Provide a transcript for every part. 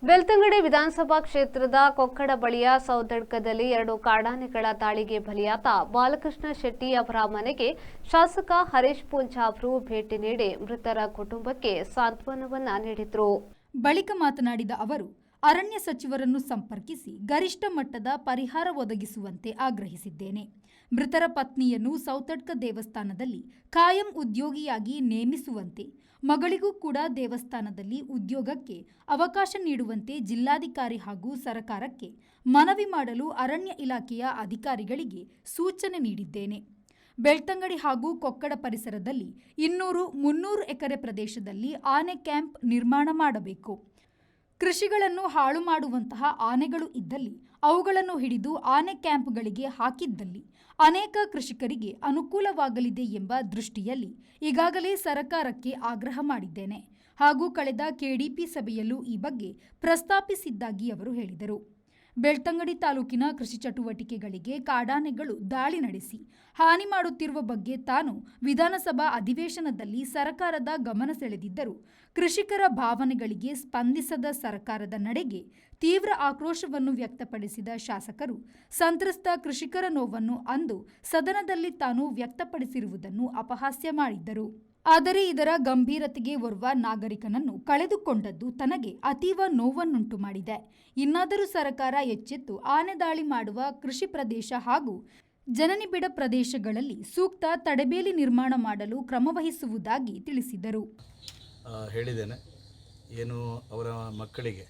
ಬೆಳ್ತಂಗಡಿ ವಿಧಾನಸಭಾ ಕ್ಷೇತ್ರದ ಕೊಕ್ಕಡ ಬಳಿಯ ಸೌದಡ್ಕದಲ್ಲಿ 2 ಕಾಡಾನೆಗಳ ದಾಳಿಗೆ ಬಲಿಯಾದ ಬಾಲಕೃಷ್ಣ ಶೆಟ್ಟಿ ಅವರ ಮನೆಗೆ ಶಾಸಕ ಹರೀಶ್ ಪೂಂಜಾ ಅವರು ಭೇಟಿ ನೀಡಿ ಮೃತರ ಕುಟುಂಬಕ್ಕೆ ಸಾಂತ್ವನವನ್ನ ನೀಡಿದರು. ಬಳಿಕ ಮಾತನಾಡಿದ ಅವರು, ಅರಣ್ಯ ಸಚಿವರನ್ನು ಸಂಪರ್ಕಿಸಿ ಗರಿಷ್ಠ ಮಟ್ಟದ ಪರಿಹಾರ ಒದಗಿಸುವಂತೆ ಆಗ್ರಹಿಸಿದ್ದೇನೆ. ಮೃತರ ಪತ್ನಿಯನ್ನು ಸೌತಡ್ಕ ದೇವಸ್ಥಾನದಲ್ಲಿ ಕಾಯಂ ಉದ್ಯೋಗಿಯಾಗಿ ನೇಮಿಸುವಂತೆ, ಮಗಳಿಗೂ ಕೂಡ ದೇವಸ್ಥಾನದಲ್ಲಿ ಉದ್ಯೋಗಕ್ಕೆ ಅವಕಾಶ ನೀಡುವಂತೆ ಜಿಲ್ಲಾಧಿಕಾರಿ ಹಾಗೂ ಸರ್ಕಾರಕ್ಕೆ ಮನವಿ ಮಾಡಲು ಅರಣ್ಯ ಇಲಾಖೆಯ ಅಧಿಕಾರಿಗಳಿಗೆ ಸೂಚನೆ ನೀಡಿದ್ದೇನೆ. ಬೆಳ್ತಂಗಡಿ ಹಾಗೂ ಕೊಕ್ಕಡ ಪರಿಸರದಲ್ಲಿ 200-300 ಎಕರೆ ಪ್ರದೇಶದಲ್ಲಿ ಆನೆ ಕ್ಯಾಂಪ್ ನಿರ್ಮಾಣ ಮಾಡಬೇಕು. ಕೃಷಿಗಳನ್ನು ಹಾಳು ಮಾಡುವಂತಹ ಆನೆಗಳು ಇದ್ದಲ್ಲಿ ಅವುಗಳನ್ನು ಹಿಡಿದು ಆನೆ ಕ್ಯಾಂಪ್ಗಳಿಗೆ ಹಾಕಿದ್ದಲ್ಲಿ ಅನೇಕ ಕೃಷಿಕರಿಗೆ ಅನುಕೂಲವಾಗಲಿದೆ ಎಂಬ ದೃಷ್ಟಿಯಲ್ಲಿ ಈಗಾಗಲೇ ಸರ್ಕಾರಕ್ಕೆ ಆಗ್ರಹ ಮಾಡಿದ್ದೇನೆ ಹಾಗೂ ಕಳೆದ ಕೆಡಿಪಿ ಸಭೆಯಲ್ಲೂ ಈ ಬಗ್ಗೆ ಪ್ರಸ್ತಾಪಿಸಿದ್ದಾಗಿ ಅವರು ಹೇಳಿದರು. ಬೆಳ್ತಂಗಡಿ ತಾಲೂಕಿನ ಕೃಷಿ ಚಟುವಟಿಕೆಗಳಿಗೆ ಕಾಡಾನೆಗಳು ದಾಳಿ ನಡೆಸಿ ಹಾನಿ ಮಾಡುತ್ತಿರುವ ಬಗ್ಗೆ ತಾನು ವಿಧಾನಸಭಾ ಅಧಿವೇಶನದಲ್ಲಿ ಸರ್ಕಾರದ ಗಮನ ಸೆಳೆದಿದ್ದರೂ ಕೃಷಿಕರ ಭಾವನೆಗಳಿಗೆ ಸ್ಪಂದಿಸದ ಸರ್ಕಾರದ ನಡೆಗೆ ತೀವ್ರ ಆಕ್ರೋಶವನ್ನು ವ್ಯಕ್ತಪಡಿಸಿದ ಶಾಸಕರು ಸಂತ್ರಸ್ತ ಕೃಷಿಕರ ನೋವನ್ನು ಅಂದು ಸದನದಲ್ಲಿ ತಾನು ವ್ಯಕ್ತಪಡಿಸಿರುವುದನ್ನು ಅಪಹಾಸ್ಯ ಮಾಡಿದ್ದರು. ಆದರೆ ಇದರ ಗಂಭೀರತೆಗೆ ಓರ್ವ ನಾಗರಿಕನನ್ನು ಕಳೆದುಕೊಂಡದ್ದು ತನಗೆ ಅತೀವ ನೋವನ್ನುಂಟು ಮಾಡಿದೆ. ಇನ್ನಾದರೂ ಸರ್ಕಾರ ಎಚ್ಚೆತ್ತು ಆನೆ ದಾಳಿ ಮಾಡುವ ಕೃಷಿ ಪ್ರದೇಶ ಹಾಗೂ ಜನನಿಬಿಡ ಪ್ರದೇಶಗಳಲ್ಲಿ ಸೂಕ್ತ ತಡೆಬೇಲಿ ನಿರ್ಮಾಣ ಮಾಡಲು ಕ್ರಮವಹಿಸುವುದಾಗಿ ತಿಳಿಸಿದರು. ಹೇಳಿದ್ದೇನೆ, ಏನು ಅವರ ಮಕ್ಕಳಿಗೆ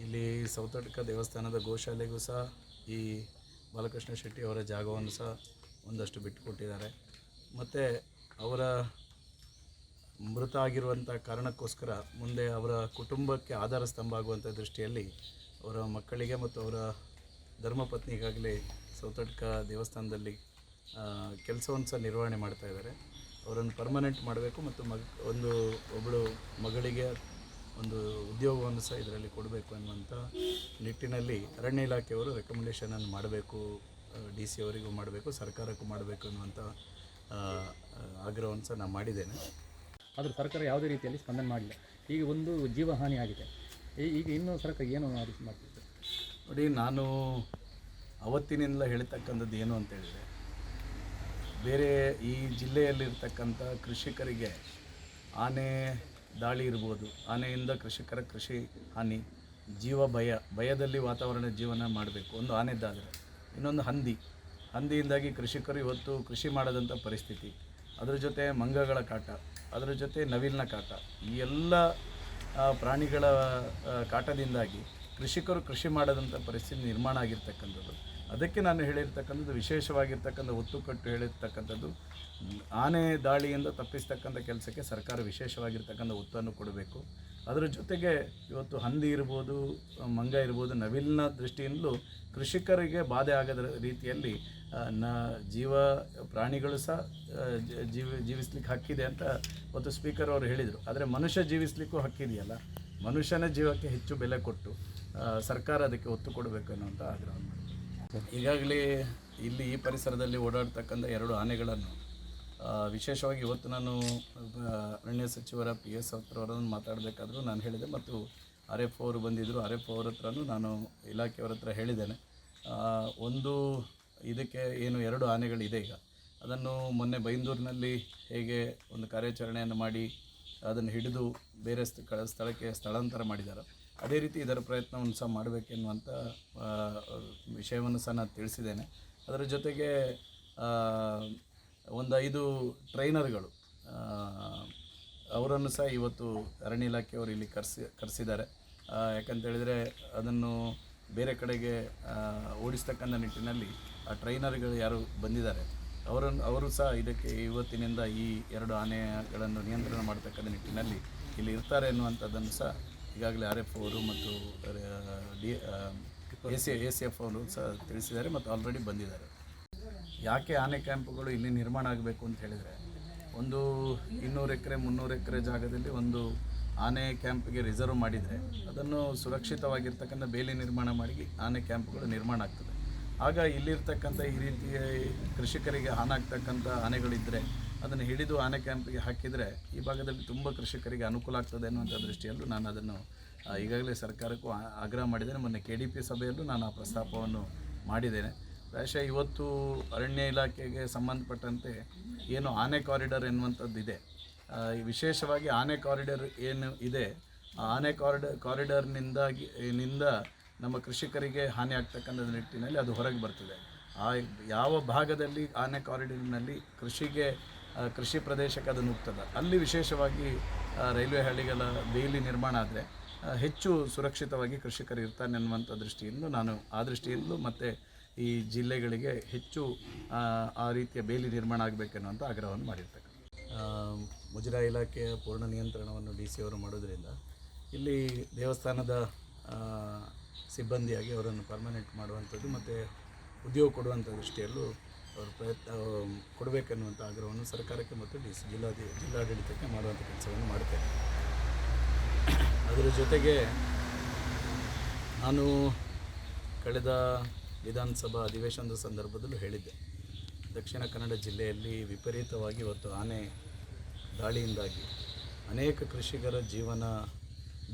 ಇಲ್ಲಿ ಸೌತಡ್ಕ ದೇವಸ್ಥಾನದ ಗೋಶಾಲೆಗೂ ಸಹ ಈ ಬಾಲಕೃಷ್ಣ ಶೆಟ್ಟಿ ಅವರ ಜಾಗವನ್ನು ಸಹ ಒಂದಷ್ಟು ಬಿಟ್ಟುಕೊಟ್ಟಿದ್ದಾರೆ. ಮತ್ತು ಅವರ ಮೃತ ಆಗಿರುವಂಥ ಕಾರಣಕ್ಕೋಸ್ಕರ ಮುಂದೆ ಅವರ ಕುಟುಂಬಕ್ಕೆ ಆಧಾರ ಸ್ತಂಭ ಆಗುವಂಥ ದೃಷ್ಟಿಯಲ್ಲಿ ಅವರ ಮಕ್ಕಳಿಗೆ ಮತ್ತು ಅವರ ಧರ್ಮಪತ್ನಿಗಾಗಲೇ ಸೌತಡ್ಕ ದೇವಸ್ಥಾನದಲ್ಲಿ ಕೆಲಸವನ್ನು ಸಹ ನಿರ್ವಹಣೆ ಮಾಡ್ತಾ ಇದ್ದಾರೆ. ಅವರನ್ನು ಪರ್ಮನೆಂಟ್ ಮಾಡಬೇಕು ಮತ್ತು ಒಬ್ಬಳು ಮಗಳಿಗೆ ಒಂದು ಉದ್ಯೋಗವನ್ನು ಸಹ ಇದರಲ್ಲಿ ಕೊಡಬೇಕು ಅನ್ನುವಂಥ ನಿಟ್ಟಿನಲ್ಲಿ ಅರಣ್ಯ ಇಲಾಖೆಯವರು ರೆಕಮೆಂಡೇಷನನ್ನು ಮಾಡಬೇಕು, DC ಅವರಿಗೂ ಮಾಡಬೇಕು, ಸರ್ಕಾರಕ್ಕೂ ಮಾಡಬೇಕು ಅನ್ನುವಂಥ ಆಗ್ರಹವನ್ನು ಸಹ ನಾನು ಮಾಡಿದ್ದೇನೆ. ಆದರೂ ಸರ್ಕಾರ ಯಾವುದೇ ರೀತಿಯಲ್ಲಿ ಸ್ಪಂದನೆ ಮಾಡಿಲ್ಲ. ಈಗ ಒಂದು ಜೀವಹಾನಿ ಆಗಿದೆ. ಈಗ ಇನ್ನೂ ಸರ್ಕಾರ ಏನು ಮಾಡ್ತಿದೆ ನೋಡಿ, ನಾನು ಅವತ್ತಿನಿಂದಲೇ ಹೇಳ್ತಕ್ಕಂಥದ್ದು ಏನು ಅಂತೇಳಿದರೆ, ಬೇರೆ ಈ ಜಿಲ್ಲೆಯಲ್ಲಿರ್ತಕ್ಕಂಥ ಕೃಷಿಕರಿಗೆ ಆನೆ ದಾಳಿ ಇರ್ಬೋದು, ಆನೆಯಿಂದ ಕೃಷಿಕರ ಕೃಷಿ ಹಾನಿ, ಭಯದಲ್ಲಿ ವಾತಾವರಣ ಜೀವನ ಮಾಡಬೇಕು. ಒಂದು ಆನೆದ್ದಾದರೆ ಇನ್ನೊಂದು ಹಂದಿಯಿಂದಾಗಿ ಕೃಷಿಕರು ಇವತ್ತು ಕೃಷಿ ಮಾಡದಂಥ ಪರಿಸ್ಥಿತಿ, ಅದರ ಜೊತೆ ಮಂಗಗಳ ಕಾಟ, ಅದರ ಜೊತೆ ನವಿಲಿನ ಕಾಟ, ಈ ಎಲ್ಲ ಪ್ರಾಣಿಗಳ ಕಾಟದಿಂದಾಗಿ ಕೃಷಿಕರು ಕೃಷಿ ಮಾಡದಂಥ ಪರಿಸ್ಥಿತಿ ನಿರ್ಮಾಣ ಆಗಿರ್ತಕ್ಕಂಥದ್ದು. ಅದಕ್ಕೆ ನಾನು ಹೇಳಿರ್ತಕ್ಕಂಥದ್ದು, ವಿಶೇಷವಾಗಿರ್ತಕ್ಕಂಥ ಒತ್ತು ಕೊಟ್ಟು ಹೇಳಿರ್ತಕ್ಕಂಥದ್ದು, ಆನೆ ದಾಳಿಯಿಂದ ತಪ್ಪಿಸ್ತಕ್ಕಂಥ ಕೆಲಸಕ್ಕೆ ಸರ್ಕಾರ ವಿಶೇಷವಾಗಿರ್ತಕ್ಕಂಥ ಒತ್ತನ್ನು ಕೊಡಬೇಕು. ಅದರ ಜೊತೆಗೆ ಇವತ್ತು ಹಂದಿ ಇರ್ಬೋದು, ಮಂಗ ಇರ್ಬೋದು, ನವಿಲಿನ ದೃಷ್ಟಿಯಿಂದಲೂ ಕೃಷಿಕರಿಗೆ ಬಾಧೆ ಆಗದ ರೀತಿಯಲ್ಲಿ ಪ್ರಾಣಿಗಳು ಸಹ ಜೀವಿಸ್ಲಿಕ್ಕೆ ಹಕ್ಕಿದೆ ಅಂತ ಇವತ್ತು ಸ್ಪೀಕರ್ ಅವರು ಹೇಳಿದರು. ಆದರೆ ಮನುಷ್ಯ ಜೀವಿಸಲಿಕ್ಕೂ ಹಕ್ಕಿದೆಯಲ್ಲ, ಮನುಷ್ಯನ ಜೀವಕ್ಕೆ ಹೆಚ್ಚು ಬೆಲೆ ಕೊಟ್ಟು ಸರ್ಕಾರ ಅದಕ್ಕೆ ಒತ್ತು ಕೊಡಬೇಕು ಅನ್ನುವಂಥ ಆಗ್ರಹ. ಈಗಾಗಲೇ ಇಲ್ಲಿ ಈ ಪರಿಸರದಲ್ಲಿ ಓಡಾಡ್ತಕ್ಕಂಥ 2 ಆನೆಗಳನ್ನು ವಿಶೇಷವಾಗಿ ಇವತ್ತು ನಾನು ಅರಣ್ಯ ಸಚಿವರ PS ಅವರನ್ನು ಮಾತಾಡಬೇಕಾದ್ರೂ ನಾನು ಹೇಳಿದೆ, ಮತ್ತು RF ಅವರು ಬಂದಿದ್ದರು, RF ಅವ್ರ ಹತ್ರನೂ ನಾನು ಇಲಾಖೆಯವರ ಹತ್ರ ಹೇಳಿದ್ದೇನೆ. ಒಂದು ಇದಕ್ಕೆ ಏನು 2 ಆನೆಗಳಿದೆ, ಈಗ ಅದನ್ನು ಮೊನ್ನೆ ಬೈಂದೂರಿನಲ್ಲಿ ಹೇಗೆ ಒಂದು ಕಾರ್ಯಾಚರಣೆಯನ್ನು ಮಾಡಿ ಅದನ್ನು ಹಿಡಿದು ಬೇರೆ ಸ್ಥಳಕ್ಕೆ ಸ್ಥಳಾಂತರ ಮಾಡಿದ್ದಾರೆ, ಅದೇ ರೀತಿ ಇದರ ಪ್ರಯತ್ನವನ್ನು ಸಹ ಮಾಡಬೇಕೆನ್ನುವಂಥ ವಿಷಯವನ್ನು ಸಹ ನಾನು ತಿಳಿಸಿದ್ದೇನೆ. ಅದರ ಜೊತೆಗೆ ಒಂದು 5 ಟ್ರೈನರ್ಗಳು ಅವರನ್ನು ಸಹ ಇವತ್ತು ಅರಣ್ಯ ಇಲಾಖೆಯವರು ಇಲ್ಲಿ ಕರೆಸಿದ್ದಾರೆ. ಯಾಕಂತೇಳಿದರೆ ಅದನ್ನು ಬೇರೆ ಕಡೆಗೆ ಓಡಿಸ್ತಕ್ಕಂಥ ನಿಟ್ಟಿನಲ್ಲಿ ಆ ಟ್ರೈನರ್ಗಳು ಯಾರು ಬಂದಿದ್ದಾರೆ ಅವರು ಸಹ ಇದಕ್ಕೆ ಇವತ್ತಿನಿಂದ ಈ 2 ಆನೆಗಳನ್ನು ನಿಯಂತ್ರಣ ಮಾಡ್ತಕ್ಕಂಥ ನಿಟ್ಟಿನಲ್ಲಿ ಇಲ್ಲಿ ಇರ್ತಾರೆ ಎನ್ನುವಂಥದ್ದನ್ನು ಸಹ ಈಗಾಗಲೇ RF ಅವರು ಮತ್ತು ACF ಅವರು ಸಹ ತಿಳಿಸಿದ್ದಾರೆ ಮತ್ತು ಆಲ್ರೆಡಿ ಬಂದಿದ್ದಾರೆ. ಯಾಕೆ ಆನೆ ಕ್ಯಾಂಪುಗಳು ಇಲ್ಲಿ ನಿರ್ಮಾಣ ಆಗಬೇಕು ಅಂತ ಹೇಳಿದರೆ, ಒಂದು 200 ಎಕರೆ 300 ಎಕರೆ ಜಾಗದಲ್ಲಿ ಒಂದು ಆನೆ ಕ್ಯಾಂಪ್ಗೆ ರಿಸರ್ವ್ ಮಾಡಿದರೆ ಅದನ್ನು ಸುರಕ್ಷಿತವಾಗಿರ್ತಕ್ಕಂಥ ಬೇಲಿ ನಿರ್ಮಾಣ ಮಾಡಿ ಆನೆ ಕ್ಯಾಂಪ್ಗಳು ನಿರ್ಮಾಣ ಆಗ್ತದೆ. ಆಗ ಇಲ್ಲಿರ್ತಕ್ಕಂಥ ಈ ರೀತಿಯ ಕೃಷಿಕರಿಗೆ ಹಾನಾಗ್ತಕ್ಕಂಥ ಆನೆಗಳಿದ್ದರೆ ಅದನ್ನು ಹಿಡಿದು ಆನೆ ಕ್ಯಾಂಪಿಗೆ ಹಾಕಿದರೆ ಈ ಭಾಗದಲ್ಲಿ ತುಂಬ ಕೃಷಿಕರಿಗೆ ಅನುಕೂಲ ಆಗ್ತದೆ ಅನ್ನುವಂಥ ದೃಷ್ಟಿಯಲ್ಲೂ ನಾನು ಅದನ್ನು ಈಗಾಗಲೇ ಸರ್ಕಾರಕ್ಕೂ ಆಗ್ರಹ ಮಾಡಿದ್ದೇನೆ. ಮೊನ್ನೆ KDP ಸಭೆಯಲ್ಲೂ ನಾನು ಆ ಪ್ರಸ್ತಾಪವನ್ನು ಮಾಡಿದ್ದೇನೆ. ಪ್ರಾಯಶಃ ಇವತ್ತು ಅರಣ್ಯ ಇಲಾಖೆಗೆ ಸಂಬಂಧಪಟ್ಟಂತೆ ಏನು ಆನೆ ಕಾರಿಡಾರ್ ಎನ್ನುವಂಥದ್ದಿದೆ, ವಿಶೇಷವಾಗಿ ಆನೆ ಕಾರಿಡಾರ್ ಏನು ಇದೆ, ಆ ಆನೆ ಕಾರಿಡಾರ್ನಿಂದ ನಮ್ಮ ಕೃಷಿಕರಿಗೆ ಹಾನಿ ಆಗ್ತಕ್ಕಂಥ ನಿಟ್ಟಿನಲ್ಲಿ ಅದು ಹೊರಗೆ ಬರ್ತದೆ. ಯಾವ ಭಾಗದಲ್ಲಿ ಆನೆ ಕಾರಿಡಾರ್ನಲ್ಲಿ ಕೃಷಿ ಪ್ರದೇಶಕ್ಕೆ ಅದು ನುಗ್ತದೆ, ಅಲ್ಲಿ ವಿಶೇಷವಾಗಿ ರೈಲ್ವೆ ಹಳಿಗಳ ಬೇಲಿ ನಿರ್ಮಾಣ ಆದರೆ ಹೆಚ್ಚು ಸುರಕ್ಷಿತವಾಗಿ ಕೃಷಿಕರು ಇರ್ತಾನೆ ಅನ್ನುವಂಥ ದೃಷ್ಟಿಯಿಂದ ನಾನು ಆ ದೃಷ್ಟಿಯಿಂದಲೂ ಮತ್ತು ಈ ಜಿಲ್ಲೆಗಳಿಗೆ ಹೆಚ್ಚು ಆ ರೀತಿಯ ಬೇಲಿ ನಿರ್ಮಾಣ ಆಗಬೇಕೆನ್ನುವಂಥ ಆಗ್ರಹವನ್ನು ಮಾಡಿರ್ತಕ್ಕಂಥ ಮುಜರಾಯಿ ಇಲಾಖೆಯ ಪೂರ್ಣ ನಿಯಂತ್ರಣವನ್ನು DC ಅವರು ಮಾಡೋದರಿಂದ ಇಲ್ಲಿ ದೇವಸ್ಥಾನದ ಸಿಬ್ಬಂದಿಯಾಗಿ ಅವರನ್ನು ಪರ್ಮನೆಂಟ್ ಮಾಡುವಂಥದ್ದು ಮತ್ತು ಉದ್ಯೋಗ ಕೊಡುವಂಥ ದೃಷ್ಟಿಯಲ್ಲೂ ಅವರು ಪ್ರಯತ್ನ ಕೊಡಬೇಕೆನ್ನುವಂಥ ಆಗ್ರಹವನ್ನು ಸರ್ಕಾರಕ್ಕೆ ಮತ್ತು ಜಿಲ್ಲಾಡಳಿತಕ್ಕೆ ಮಾಡುವಂಥ ಕೆಲಸವನ್ನು ಮಾಡುತ್ತೇನೆ. ಅದರ ಜೊತೆಗೆ ನಾನು ಕಳೆದ ವಿಧಾನಸಭಾ ಅಧಿವೇಶನದ ಸಂದರ್ಭದಲ್ಲೂ ಹೇಳಿದ್ದೆ, ದಕ್ಷಿಣ ಕನ್ನಡ ಜಿಲ್ಲೆಯಲ್ಲಿ ವಿಪರೀತವಾಗಿ ಇವತ್ತು ಆನೆ ದಾಳಿಯಿಂದಾಗಿ ಅನೇಕ ಕೃಷಿಕರ ಜೀವನ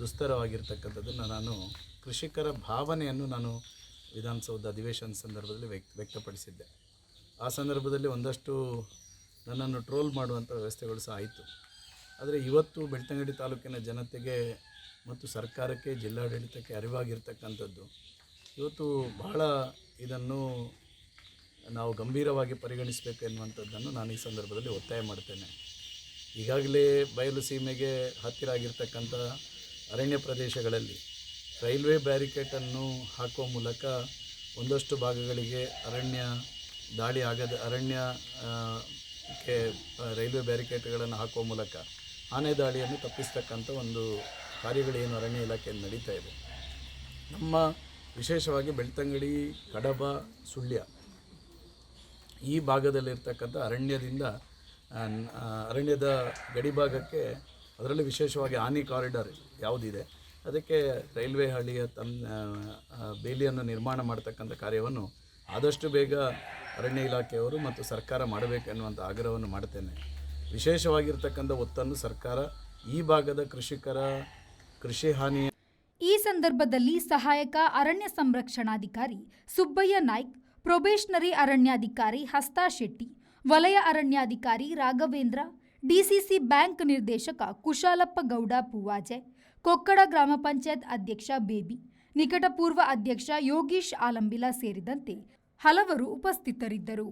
ದುಸ್ತರವಾಗಿರ್ತಕ್ಕಂಥದ್ದನ್ನು ನಾನು ಕೃಷಿಕರ ಭಾವನೆಯನ್ನು ನಾನು ವಿಧಾನಸೌಧ ಅಧಿವೇಶನ ಸಂದರ್ಭದಲ್ಲಿ ವ್ಯಕ್ತಪಡಿಸಿದ್ದೆ. ಆ ಸಂದರ್ಭದಲ್ಲಿ ಒಂದಷ್ಟು ನನ್ನನ್ನು ಟ್ರೋಲ್ ಮಾಡುವಂಥ ವ್ಯವಸ್ಥೆಗಳು ಸಹ ಆಯಿತು. ಆದರೆ ಇವತ್ತು ಬೆಳ್ತಂಗಡಿ ತಾಲೂಕಿನ ಜನತೆಗೆ ಮತ್ತು ಸರ್ಕಾರಕ್ಕೆ, ಜಿಲ್ಲಾಡಳಿತಕ್ಕೆ ಅರಿವಾಗಿರ್ತಕ್ಕಂಥದ್ದು, ಇವತ್ತು ಬಹಳ ಇದನ್ನು ನಾವು ಗಂಭೀರವಾಗಿ ಪರಿಗಣಿಸಬೇಕು ಎನ್ನುವಂಥದ್ದನ್ನು ನಾನು ಈ ಸಂದರ್ಭದಲ್ಲಿ ಒತ್ತಾಯ ಮಾಡ್ತೇನೆ. ಈಗಾಗಲೇ ಬಯಲು ಸೀಮೆಗೆ ಹತ್ತಿರ ಆಗಿರ್ತಕ್ಕಂಥ ಅರಣ್ಯ ಪ್ರದೇಶಗಳಲ್ಲಿ ರೈಲ್ವೆ ಬ್ಯಾರಿಕೇಟನ್ನು ಹಾಕುವ ಮೂಲಕ ಒಂದಷ್ಟು ಭಾಗಗಳಿಗೆ ಅರಣ್ಯಕ್ಕೆ ರೈಲ್ವೆ ಬ್ಯಾರಿಕೇಟ್ಗಳನ್ನು ಹಾಕುವ ಮೂಲಕ ಆನೆ ದಾಳಿಯನ್ನು ತಪ್ಪಿಸ್ತಕ್ಕಂಥ ಒಂದು ಕಾರ್ಯಗಳೇನು ಅರಣ್ಯ ಇಲಾಖೆಯಲ್ಲಿ ನಡೀತಾ ಇದೆ. ನಮ್ಮ ವಿಶೇಷವಾಗಿ ಬೆಳ್ತಂಗಡಿ, ಕಡಬ, ಸುಳ್ಯ ಈ ಭಾಗದಲ್ಲಿರ್ತಕ್ಕಂಥ ಅರಣ್ಯದ ಗಡಿಭಾಗಕ್ಕೆ, ಅದರಲ್ಲಿ ವಿಶೇಷವಾಗಿ ಆನೆ ಕಾರಿಡಾರ್ ಯಾವುದಿದೆ ಅದಕ್ಕೆ ರೈಲ್ವೆ ಹಳಿಯ ಬೇಲಿಯನ್ನು ನಿರ್ಮಾಣ ಮಾಡ್ತಕ್ಕಂಥ ಕಾರ್ಯವನ್ನು ಆದಷ್ಟು ಬೇಗ ಅರಣ್ಯ ಇಲಾಖೆಯವರು ಮತ್ತು ಸರ್ಕಾರ ಮಾಡಬೇಕೆನ್ನುವಂಥ ಆಗ್ರಹವನ್ನು ಮಾಡ್ತೇನೆ. ವಿಶೇಷವಾಗಿರ್ತಕ್ಕಂಥ ಒತ್ತನ್ನು ಸರ್ಕಾರ ಈ ಭಾಗದ ಕೃಷಿಕರ ಕೃಷಿ ಹಾನಿ. ಈ ಸಂದರ್ಭದಲ್ಲಿ ಸಹಾಯಕ ಅರಣ್ಯ ಸಂರಕ್ಷಣಾಧಿಕಾರಿ ಸುಬ್ಬಯ್ಯ ನಾಯ್ಕ್, ಪ್ರೊಬೇಷನರಿ ಅರಣ್ಯಾಧಿಕಾರಿ ಹಸ್ತಾ ಶೆಟ್ಟಿ, ವಲಯ ಅರಣ್ಯಾಧಿಕಾರಿ ರಾಘವೇಂದ್ರ, DCC ಬ್ಯಾಂಕ್ ನಿರ್ದೇಶಕ ಕುಶಾಲಪ್ಪ ಗೌಡ ಪೂವಾಜೆ, ಕೊಕ್ಕಡ ಗ್ರಾಮ ಪಂಚಾಯತ್ ಅಧ್ಯಕ್ಷ ಬೇಬಿ, ನಿಕಟಪೂರ್ವ ಅಧ್ಯಕ್ಷ ಯೋಗೀಶ್ ಆಲಂಬಿಲ ಸೇರಿದಂತೆ ಹಲವರು ಉಪಸ್ಥಿತರಿದ್ದರು.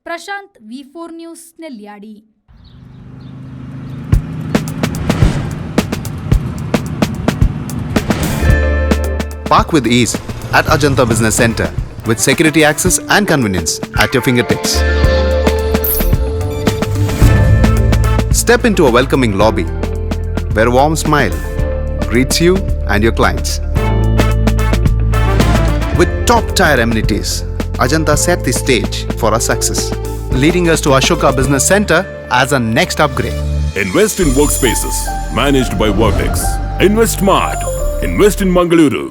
Prashant, V4 news, Nelyadi. Park with ease at Ajanta Business Center with security access and convenience at your fingertips. Step into a welcoming lobby where a warm smile greets you and your clients. With top-tier amenities, Ajanta set the stage for our success, leading us to Ashoka Business Center as a next upgrade. Invest in workspaces managed by Vertex. Invest smart. Invest in Mangaluru.